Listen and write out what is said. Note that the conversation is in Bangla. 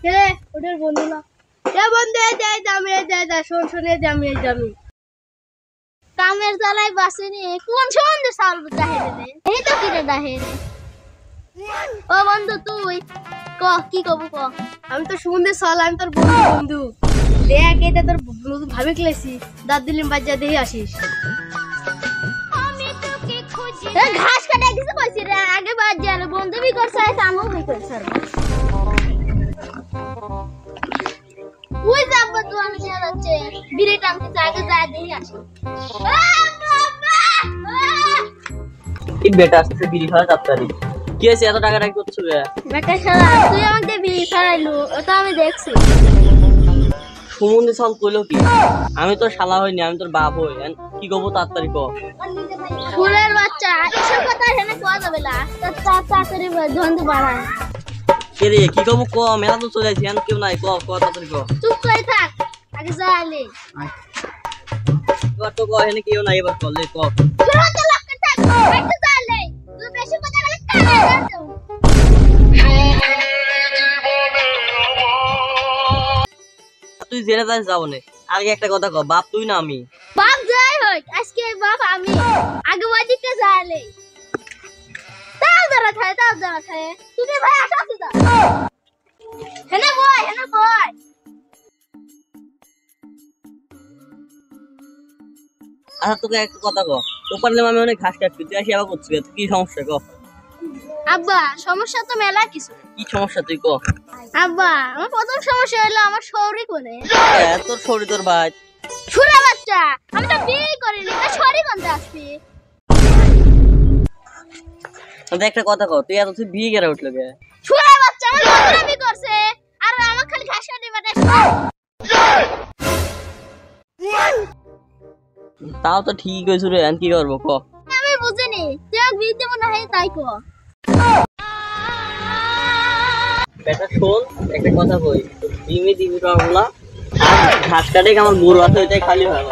কে ওদের বন্ধু না এ বন্ধু এই দে শোন এই জামি কামের জ্বালাই বাসেনি কোন সন্ধ্যে সালব দাহেরে রে এই তো কিরে দাহেরে ও বন্ধু তুই কি কব আমি তো সন্ধ্যে সাল আমি তোর বন্ধু দেখ এটা তোর বন্ধু ভাবে ক্লেছি দাঁত দিলিম বাজ্জা দেই আসিস ঘাস কাটা কিছু কইছি রে আগে বাজ্জা বন্ধু বি করছে আমও বি করছে ওই যাব তো আমি নিয়ে যাচ্ছে বিড়ি টানতে আগে যায় দেই আসি এই বেটা আসছে বিড়ি খাওয়া তাড়াতাড়ি কি হয়েছে এত টাকা রাখি করছো রে বেটা শালা তুই আমাকে বিড়ি খাওয়াইলু ওটা আমি দেখছি সুমন্দি সাল কইলো কি আমি তো শালা হইনি আমি তোর বাপ হই কি কব তাড়াতাড়ি কও ফুলের বাচ্চা এসব কথা এখানে কোয়া যাবে না তাড়াতাড়ি ধন্দু বাড়ায় কে রে কি কব ক মেলা তো চলে যাইছি কেউ নাই ক তাড়াতাড়ি ক চুপ করে থাক আগে যাইলে এবার তো ক এখানে কেউ নাই এবার চলে ক শুরুতে লক্ষ্য থাক একটু যাইলে তুই বেশি কথা বলে কানে যাও তুই জেনে যাস যাবো না আগে একটা কথা ক বাপ তুই না আমি বাপ যাই হোক আজকে বাপ আমি আগে ওদিকে যাইলে তাও ধরা থাকে তুমি ভাই আসাতে দাও হেনা বয় আচ্ছা তোকে একটা কথা ক তো পারলে আমি অনেক ঘাস কাটছি তুই আসি আবার করছি তুই কি সমস্যা ক আব্বা সমস্যা তো মেলা কিছু কি সমস্যা তুই ক আব্বা আমার প্রথম সমস্যা হলো আমার শরীর কোনে তোর শরীর তোর ভাই শুনে বাচ্চা আমি তো বিয়ে করিনি তা শরীর কোনটা আসছে একটা কথা ক তুই এত তুই বিয়ে করে উঠলো কে শুনে বাচ্চা আমার বদনামি করছে আর আমার খালি ঘাস কাটি বাটা তাও তো ঠিক হয়েছে রে কি করবো ক আমি বুঝিনি তুই বিয়ে দেবো না হয় তাই কো বেটা শোন একটা কথা কই ডিমি দিবি তো আমলা ঘাস কাটে আমার গরু আছে ওইটাই খালি হয়